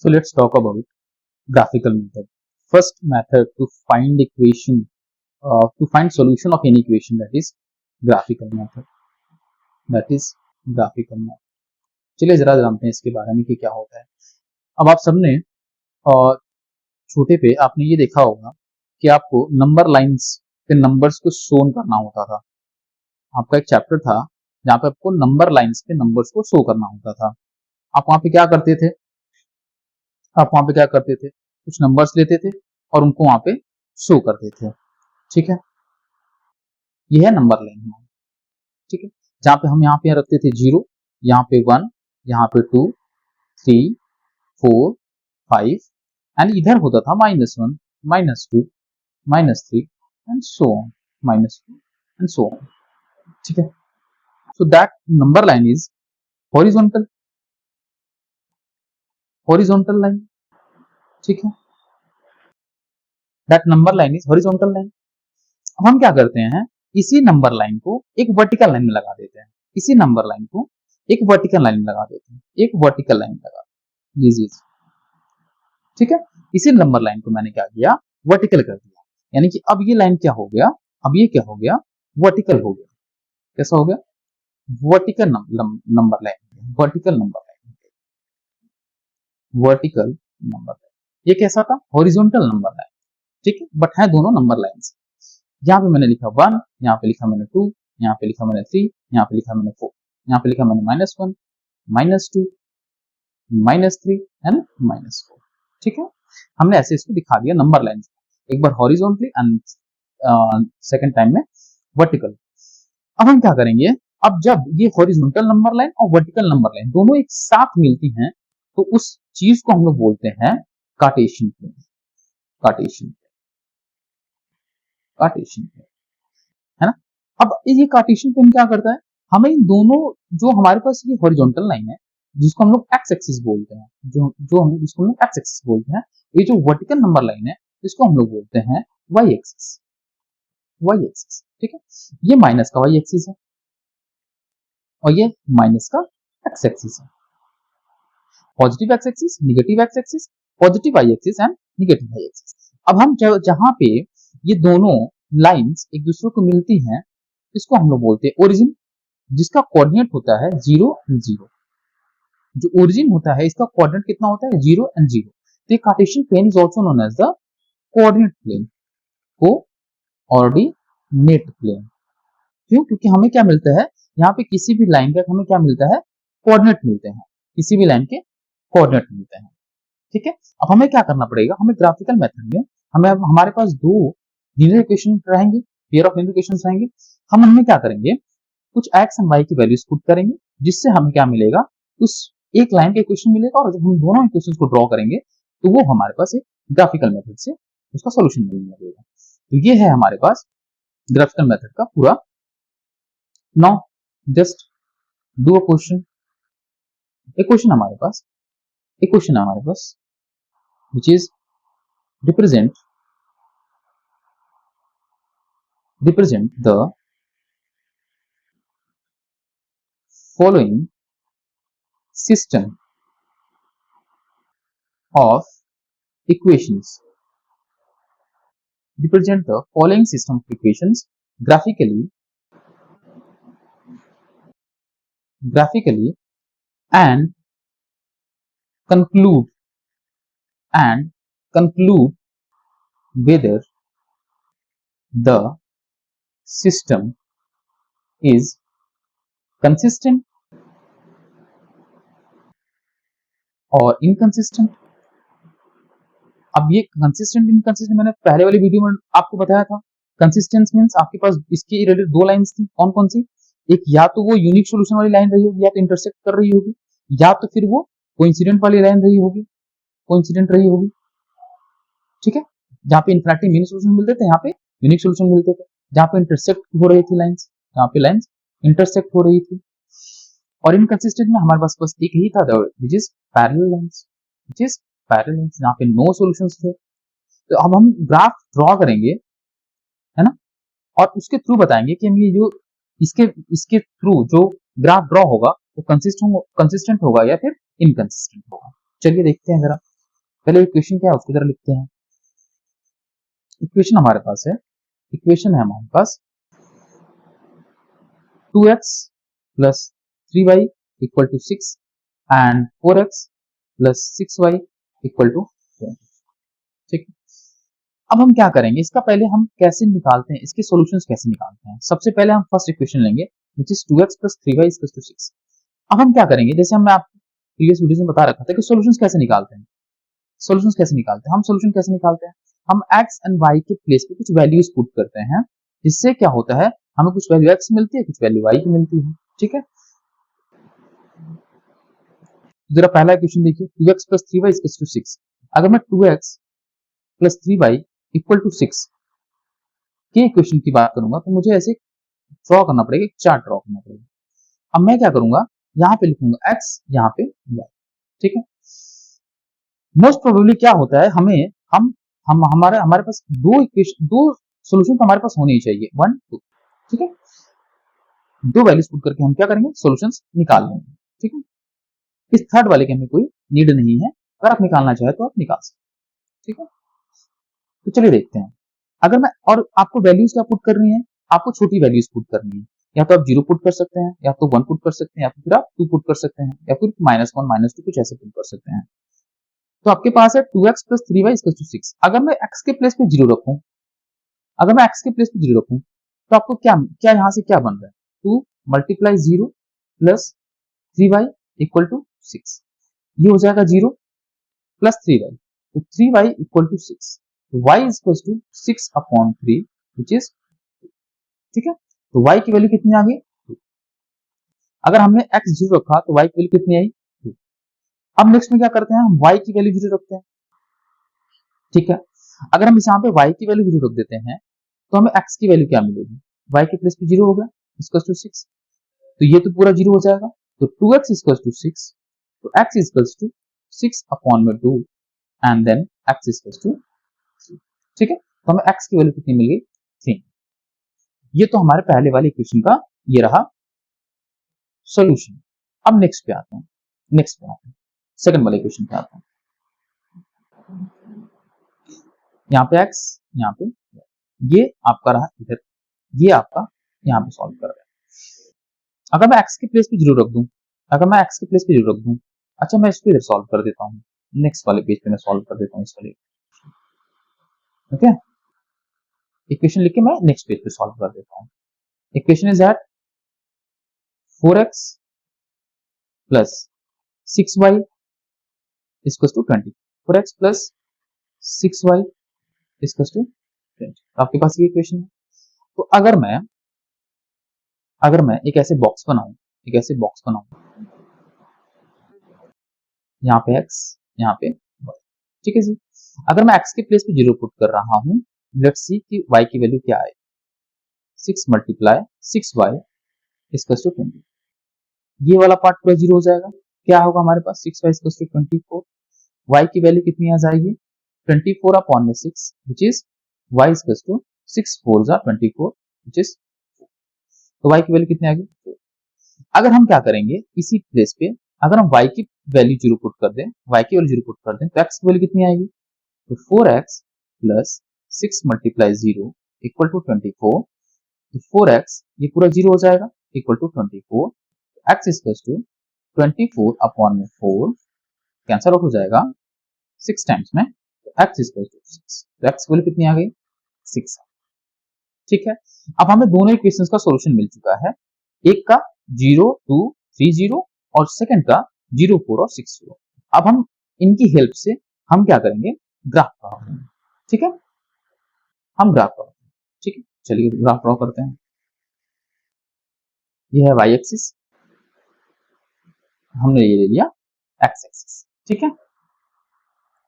So let's talk about graphical method. First method to find equation, to find solution of any equation, that is graphical method. That is graphical method. चलिए जरा जानते हैं इसके बारे में कि क्या होता है. अब आप सबने छोटे पे आपने ये देखा होगा कि आपको नंबर लाइंस पे नंबर्स को शो करना होता था. आपका एक चैप्टर था जहाँ पे आपको नंबर लाइंस पे नंबर्स को शो करना होता था. आप वहां पे क्या करते थे? कुछ नंबर्स लेते थे और उनको वहां पे शो करते थे. ठीक है, ये है नंबर लाइन. ठीक है, जहां पे हम यहाँ पे रखते थे 0, यहाँ पे 1, यहाँ पे 2, 3, 4, 5 एंड इधर होता था -1, -2, -3 and so on, -2 and so on. ठीक है, so that number line is horizontal line. ठीक है, that number line is horizontal line. अब हम क्या करते हैं, इसी नंबर लाइन को एक वर्टिकल लाइन में लगा देते हैं. इसी नंबर लाइन को एक वर्टिकल लाइन में लगा देते हैं. एक वर्टिकल लाइन लगा लीजिए. ठीक है, इसी नंबर लाइन को मैंने क्या किया, वर्टिकल कर दिया. यानी कि अब ये लाइन क्या हो गया, अब ये क्या हो गया, वर्टिकल हो गया. कैसा हो गया? Vertical number line, vertical number line, vertical number line. ये कैसा था? Horizontal number line. ठीक है, बट है दोनों नंबर लाइंस. यहाँ पे मैंने लिखा 1, यहाँ पे लिखा मैंने 2, यहाँ पे लिखा मैंने 3, यहाँ पे लिखा मैंने 4, यहाँ पे लिखा मैंने -1, -2, -3 एंड -4. ठीक है, हमने ऐसे इसको दिखा दिया नंबर लाइन. एक बार हॉरिजॉन्टली एंड सेकंड टाइम में वर्टिकल. अब हम क्या करेंगे, अब जब ये हॉरिजॉन्टल नंबर लाइन और वर्टिकल नंबर लाइन दोनों एक साथ मिलती हैं तो उस चीज को हम लोग बोलते हैं कार्टेशियन प्लेन. कार्टेशियन प्लेन है ना. अब ये कार्टेशियन प्लेन क्या करता है, हमें इन दोनों, जो हमारे पास ये हॉरिजॉन्टल लाइन है जिसको हम लोग एक्स एक्सिस बोलते हैं, जिसको हम लोग एक्स एक्सिस बोलते हैं, ये जो वर्टिकल नंबर लाइन है इसको हम लोग बोलते हैं वाई एक्सिस. Y axis. ठीक है, ये माइनस का वाई एक्सिस है और ये माइनस का एक्स एक्सिस है. Positive X axis, negative X axis, positive Y axis and negative Y axis. अब हम जहां पे ये दोनों लाइंस एक दूसरे को मिलती हैं इसको हम लोग बोलते हैं ओरिजिन, जिसका कोऑर्डिनेट होता है 0 एंड 0. जो ओरिजिन होता है इसका कोऑर्डिनेट कितना होता है? 0 एंड 0. तो Cartesian plane is also known as the coordinate plane, coordinate plane. क्यों? क्योंकि हमें क्या मिलता है यहाँ पे, किसी भी लाइन का हमें क्या मिलता है, कोऑर्डिनेट मिलते हैं. किसी भी लाइन के कोऑर्डिनेट मिलते हैं. ठीक है, अब हमें क्या करना पड़ेगा, हमें ग्राफिकल मेथड में हमें हमारे पास दो लीनियर इक्वेशन रहेंगे, पेयर ऑफ लीनियर इक्वेशंस रहेंगे. हम उनमें क्या करेंगे, कुछ एक्स एंड वाई की वैल्यूज पुट करेंगे जिससे हमें क्या मिलेगा, उस एक लाइन का इक्वेशन मिलेगा. और जब हम दोनों इक्वेशंस को ड्रॉ करेंगे तो वो हमारे पास एक ग्राफिकल मेथड से उसका सॉल्यूशन मिलने लगेगा. तो ये है हमारे पास ग्राफिकल मेथड का पूरा. Now just do a question. एक क्वेश्चन हमारे पास which is represent the following system of equations. Represent the following system of equations graphically and conclude whether the system is consistent or inconsistent. अब ये consistent inconsistent मैंने पहले वाली video में आपको बताया था. कंसिस्टेंस मींस आपके पास इसके रिलेटेड दो लाइंस थी. कौन कौन सी? एक या तो वो यूनिक सॉल्यूशन वाली लाइन रही होगी, या तो इंटरसेक्ट कर रही होगी, या तो फिर वो कोइंसिडेंट वाली लाइन रही होगी, ठीक है, जहां पे इनफिनिटी मीन सॉल्यूशन मिलते थे, यहाँ पे यूनिक सॉल्यूशन मिलते थे. जहां पे इंटरसेक्ट हो रही थी लाइंस, जहां पे लाइंस इंटरसेक्ट हो रही थी. और इनकंसिस्टेंट में हमारे पास बस एक ही था, व्हिच इज पैरेलल लाइंस, जहां पे नो सॉल्यूशंस थे. तो अब हम ग्राफ ड्रॉ करेंगे, है ना, और उसके थ्रू बताएंगे कि हम ये जो इसके थ्रू जो ग्राफ ड्रॉ होगा वो कंसिस्टेंट होगा या फिर इनकंसिस्टेंट होगा. चलिए देखते हैं जरा. पहले इक्वेशन क्या है उसको जरा लिखते हैं। इक्वेशन हमारे पास है, इक्वेशन है हमारे पास 2x plus 3y equal to 6 and 4x plus 6y equal to 20। ठीक है, अब हम क्या करेंगे, इसका पहले हम कैसे निकालते हैं, इसके सॉल्यूशंस कैसे निकालते हैं। सबसे पहले हम फर्स्ट इक्वेशन लेंगे which is 2x plus 3y equal to 6। अब हम क्या करेंगे, जैसे मैं आपको प्रीवियस वीडियो में बता रखा था कि सॉल्यूशंस कैसे निकालते हैं। सॉल्यूशंस कैसे निकालते हैं, हम सॉल्यूशन कैसे निकालते हैं, हम x एंड y के प्लेस पे कुछ वैल्यूज पुट करते हैं, जिससे क्या होता है हमें कुछ वैल्यू x मिलती है, कुछ वैल्यू y की मिलती है। ठीक है, जरा पहला इक्वेशन देखिए, 2x plus 3y equal to 6। अगर मैं 2x plus 3y equal to 6 के इक्वेशन की बात करूंगा तो मुझे ऐसे ड्रॉ करना पड़ेगा, एक चार्ट ड्रॉ करना पड़ेगा। अब मैं क्या करूंगा, यहाँ पे लिखूंगा x, यहाँ पे y। ठीक है, मोस्ट प्रोबेबली क्या होता है, हम हमारे हमारे पास दो इक्वेशन, दो सॉल्यूशन तो हमारे पास होने ही चाहिए, 1 2। ठीक है, दो वैल्यूज पुट करके हम क्या करेंगे, सॉल्यूशंस निकाल लेंगे। ठीक है, इस थर्ड वाले की हमें कोई नीड नहीं है, अगर आप निकालना चाहे तो आप निकाल सकते। ठीक है, तो चलिए देखते हैं। अगर मैं, और आपको वैल्यूज क्या पुट करनी है, आपको छोटी वैल्यूज पुट करनी है। या तो आप 0 पुट कर सकते हैं, या तो 1 पुट कर सकते हैं, या फिर आप 2 पुट कर सकते हैं, या फिर -1 -2 कुछ ऐसे पुट कर सकते हैं। तो आपके पास है 2x plus 3y equal to 6। अगर मैं x के प्लेस पे 0 रखूं, अगर मैं x के प्लेस पे 0 रखूं तो आपको क्या क्या यहां से क्या बन रहा है, 2 multiply 0 plus 3y equal to 6। ये हो जाएगा 0 प्लस 3y, तो 3y इक्वल टू 6, तो y equal to 6 upon 3 which is, ठीक है, तो y की वैल्यू कितनी आ गई 2। अगर हमने x 0 रखा तो y की वैल्यू कितनी आई 2। अब नेक्स्ट में क्या करते हैं, हम y की वैल्यू 0 रखते हैं। ठीक है, अगर हम यहाँ पे y की वैल्यू 0 रख देते हैं तो हमें x की वैल्यू क्या मिलेगी, y के प्लेस पे 0 हो गया इक्वल टू 6, तो ये तो पूरा 0 हो जाएगा, तो 2x इक्वल टू 6, तो x इक्वल टू 6 अपॉन में 2 and then x equal to 3। ठीक है, तो हमें x की वैल्यू कितनी मिल गई 3। ये तो हमारे पहले वाले इक्वेशन का ये रहा सॉल्यूशन। अब नेक्स्ट पे आते हैं, नेक्स्ट पे आते हैं, सेकंड वाले इक्वेशन पे आते हैं। यहाँ पे x, यहाँ पे ये आपका रहा इधर, ये आपका यहाँ पे सॉल्व कर रहे हैं। अगर मैं x के प्लेस पे 0 रख दूं, अगर मैं x के प्लेस पे 0 रख दूं, अच्छा मैं इसको इधर सॉल्व कर देता हूँ, नेक्स्ट वाले पेज पे मैं सॉल्व कर देता हूँ इस वाले। ओके, इक्वेशन लिख के मैं नेक्स्ट पेज पे सॉल्व कर देता हूँ। Equation is that 4x plus 6y equal to 20, 4x plus 6y equal to 20। आपके पास ये इक्वेशन है। तो अगर मैं एक ऐसे बॉक्स बनाऊं, एक ऐसे बॉक्स बनाऊं, यहाँ पे x, यहाँ पे y। ठीक है जी, अगर मैं x के प्लेस पे 0 पुट कर रहा हूं, लेट्स सी कि y की वैल्यू क्या है, 6 मल्टीप्लाई 6y इक्वल टू 20। ये वाला पार्ट पूरा 0 हो जाएगा, क्या होगा हमारे पास 6y इक्वल टू 24, y की वैल्यू कितनी आ जाएगी 24 अपॉन में 6 which is y equal to 6 4 जा 24 विच इज, तो y की वैल्यू कितनी आ गई। अगर हम क्या करेंगे, इसी प्लेस पे अगर हम y की वैल्यू 0 पुट कर दें, y की वैल्यू 0 पुट कर दें तो x की वैल्यू कितनी आएगी, तो 4x plus 6 multiply 0 equal to 24, तो 4x ये पूरा 0 हो जाएगा equal to 24, x equal to 24 upon में 4 कैंसल आउट हो जाएगा 6 टाइम्स में, तो x इक्वल टू 6, तो x की वैल्यू कितनी आ गई 6। ठीक है, अब हमें दोनों इक्वेशंस का सॉल्यूशन मिल चुका है, एक का 0 2 3 0 और सेकंड का 0 4 और 6 0। अब हम इनकी हेल्प से हम क्या करेंगे, ग्राफ ड्रॉ करेंगे। ठीक है, हम ग्राफ ड्रॉ करेंगे। ठीक है, चलिए ग्राफ ड्रॉ करते हैं। ये है y एक्सिस, हमने ये ले लिया x एक्सिस। ठीक है,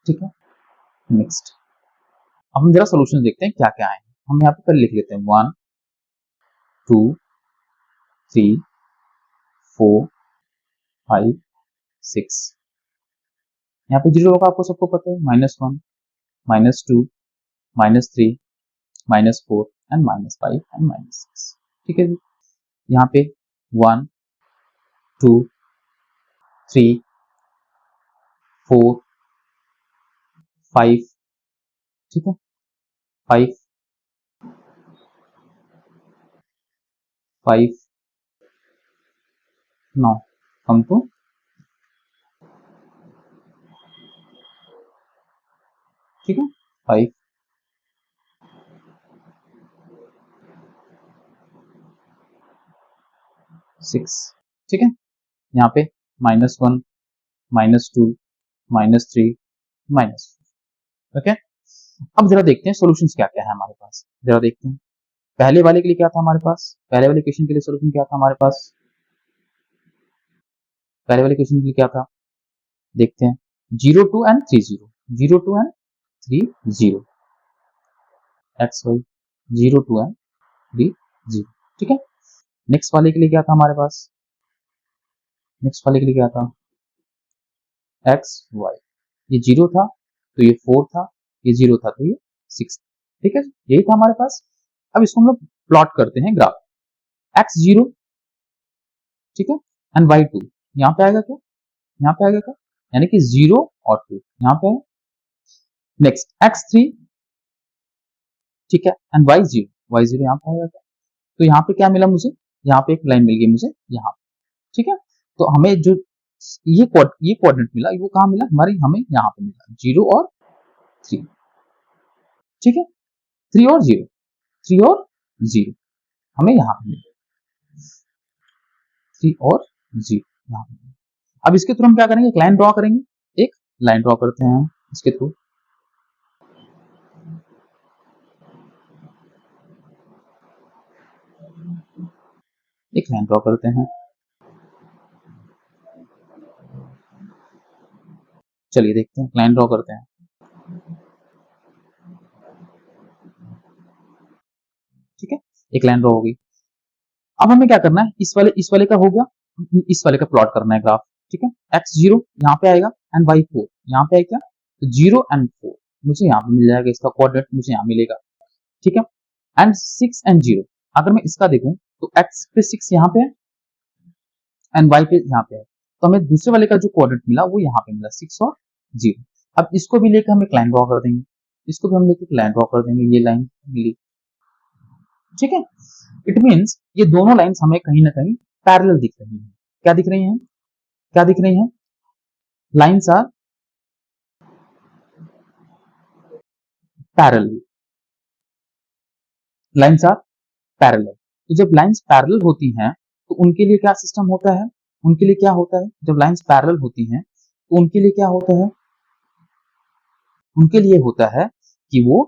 ठीक है, नेक्स्ट अब हम जरा सॉल्यूशन देखते हैं क्या क्या है। हम यहाँ पे पहले लिख लेते हैं 1 2 3 4 5 6, यहाँ पे 0 होगा आपको सबको पता है, -1 -2 -3 -4 एंड -5 एंड -6। ठीक है जी, यहाँ पे 1 2 3 4 5, ठीक है, 5, 5, नाउ कम टू, ठीक है, 5, 6, ठीक है, यहाँ पे -1, -2, -3, ओके। अब जरा देखते हैं सॉल्यूशंस क्या क्या है हमारे पास, जरा देखते हैं। पहले वाले के लिए क्या था हमारे पास, पहले वाले क्वेश्चन के लिए सॉल्यूशन क्या था हमारे पास, पहले वाले क्वेश्चन के लिए क्या था, देखते हैं। 0, 2 एंड 3, 0, 0, 2 एंड 3, 0, एक्स वाई 0, 2 एंड 3, 0, ठीक है। नेक्स्ट वाले के लिए क्या था हमारे पास, नेक्स्ट वाले के लिए क्या था, एक्स वाई, ये 0 था तो ये 4 था, ये 0 था तो ये 6, ठीक है, यही था हमारे पास। अब इसको हम लोग प्लॉट करते हैं ग्राफ, एक्स 0, ठीक है, एंड वाई 2, यहाँ पे आएगा क्या, यहाँ पे आएगा क्या, यानी कि 0 और 2 यहाँ पे है। नेक्स्ट एक्स 3, ठीक है, एंड वाई 0 यहाँ पे आएगा क्या, तो यहाँ पे क्या मिला मुझे, यहाँ पे एक लाइन मिल गई मुझे यहाँ पे, ठीक है। तो हमें जो ये कोऑर्डिनेट मिला, वो कहाँ मिला, हमें यहाँ पे मिला 0 और 3, ठीक है, 3 और 0, 3 और 0 हमें यहाँ पे मिला, 3 और 0 यहाँ पे। अब इसके थ्रू हम क्या करेंगे, एक लाइन ड्रॉ करेंगे, एक लाइन ड्रॉ करते हैं इसके थ्रू, एक लाइन ड्रॉ करते हैं। चलिए देखते हैं, लाइन ड्रॉ करते हैं, ठीक है, एक लाइन ड्रॉ होगी। अब हमें क्या करना है, इस वाले का हो गया, इस वाले का प्लॉट करना है ग्राफ, ठीक है। एक्स 0 यहाँ पे आएगा एंड वाई 4 यहाँ पे है क्या, तो 0 एंड 4 मुझे यहाँ पे मिल जाएगा, इसका कोऑर्डिनेट मुझे यहाँ मिलेगा, ठीक है। एंड 6 एंड 0, अगर मैं इसका देखूं तो एक्स पे 6 यहाँ पे है एंड वाई पे यहाँ पे है, तो हमें दूसरे वाले का जो कोऑर्डिनेट मिला वो यहाँ पे मिला 6 और 0। अब इसको भी लेकर हम एक लाइन ड्रॉ कर देंगे, इसको भी हम लेकर लाइन ड्रॉ कर देंगे, ये लाइन मिली, ठीक है। इट मीन्स ये दोनों लाइंस हमें कहीं ना कहीं पैरेलल दिख रही हैं, क्या दिख रही हैं, क्या दिख रही हैं, lines are parallel, lines are parallel. तो जब लाइंस पैरेलल होती हैं तो उनके लिए क्या सिस्टम होता है, उनके लिए क्या होता है, जब लाइंस पैरेलल होती हैं तो उनके लिए क्या होता है, उनके लिए होता है कि वो,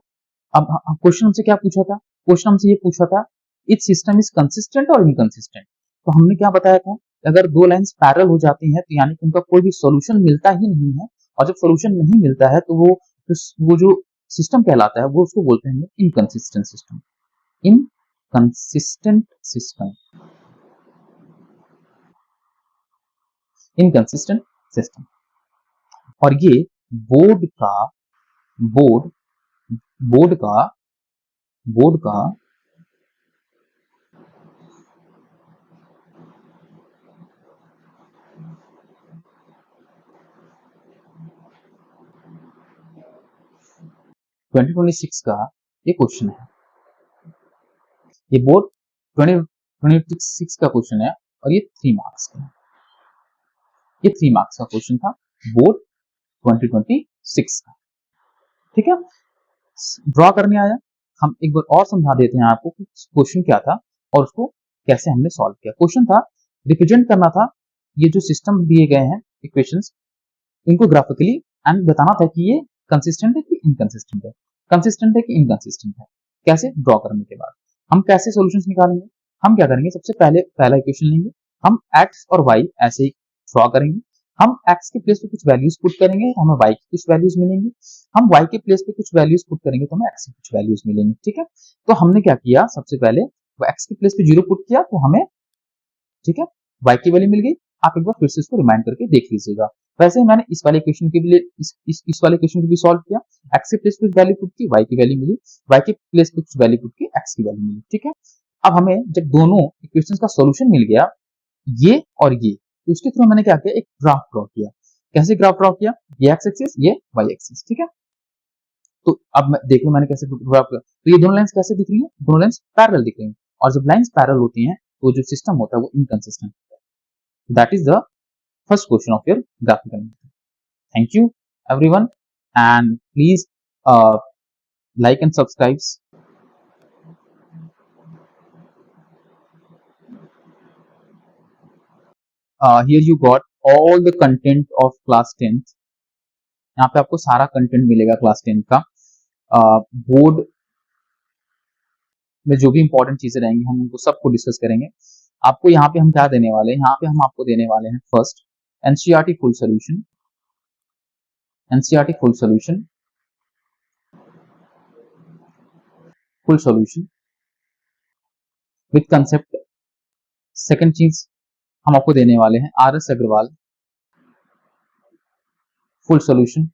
अब क्वेश्चन हमसे क्या पूछा था, क्वेश्चन हमसे ये पूछा था इट सिस्टम इज कंसिस्टेंट और इनकंसिस्टेंट, तो हमने क्या बताया था, अगर दो लाइंस पैरेलल हो जाती हैं तो यानी कि उनका कोई भी सॉल्यूशन मिलता ही नहीं है, और जब सॉल्यूशन नहीं मिलता है तो वो जो सिस्टम कहलाता है वो उसको बोलते हैं inconsistent system, inconsistent system, inconsistent system. और ये बोर्ड का बोर्ड बोर्ड का बोर्ड का 2026 का ये क्वेश्चन है, ये बोर्ड 2026 का क्वेश्चन है और ये 3 मार्क्स का है, ये 3 मार्क्स का क्वेश्चन था बोर्ड 2026 का, ठीक है। ड्रॉ करने आया, हम एक बार और समझा देते हैं आपको कि क्वेश्चन क्या था और उसको कैसे हमने सॉल्व किया। क्वेश्चन था, रिप्रेजेंट करना था ये जो सिस्टम दिए गए हैं इक्वेशंस, इनको ग्राफिकली एंड बताना था कि ये कंसिस्टेंट है कि इनकंसिस्टेंट है, कंसिस्टेंट है कि इनकंसिस्टेंट है। कैसे, ड्रॉ करने के बाद हम कैसे सॉल्यूशंस निकालेंगे, हम क्या करेंगे, सबसे पहले पहला इक्वेशन लेंगे, हम x और y ऐसे ही ड्रॉ करेंगे, हम x के प्लेस पे कुछ वैल्यूज पुट करेंगे तो हमें y की कुछ वैल्यूज मिलेंगी, हम y के प्लेस पे कुछ वैल्यूज पुट करेंगे तो हमें x की कुछ वैल्यूज मिलेंगी, ठीक है। तो हमने क्या किया, सबसे पहले वो x के प्लेस पे 0 पुट किया तो हमें, ठीक है, y की वैल्यू मिल गई। आप एक बार फिर से इसको रिमाइंड करके देख लीजिएगा। वैसे ही मैंने इस वाले क्वेश्चन के लिए इस वाले क्वेश्चन को भी सॉल्व किया, x के प्लेस पे वैल्यू पुट की, y की वैल्यू मिली, y के प्लेस पे कुछ वैल्यू पुट की, x की वैल्यू मिली, ठीक है। अब हमें जब दोनों इक्वेशंस का सॉल्यूशन मिल गया, ये और ये, तो उसके थ्रू मैंने क्या किया, एक ग्राफ ड्रॉ किया। कैसे ग्राफ ड्रॉ किया, ये x एक्सिस, ये y एक्सिस, ठीक है। तो अब देख लो मैंने कैसे ड्रॉ किया, तो ये दोनों लाइंस कैसे दिख रही है, दोनों लाइंस पैरेलल दिख रही हैं, और जब लाइंस पैरेलल होती हैं तो जो सिस्टम होता है वो इनकंसिस्टेंट होता है। That is the first question of your graphical method. Thank you everyone, and please like and subscribe. Here you got all the content of class 10th. यहाँ पे आपको सारा कंटेंट मिलेगा क्लास 10 का। बोर्ड में जो भी इंपॉर्टेंट चीजें रहेंगी हम उनको सबको डिस्कस करेंगे। आपको यहाँ पे हम क्या देने वाले हैं, यहाँ पे हम आपको देने वाले हैं first NCERT full solution, NCERT full solution, full solution with concept. Second चीज हम आपको देने वाले हैं R S Agarwal full solution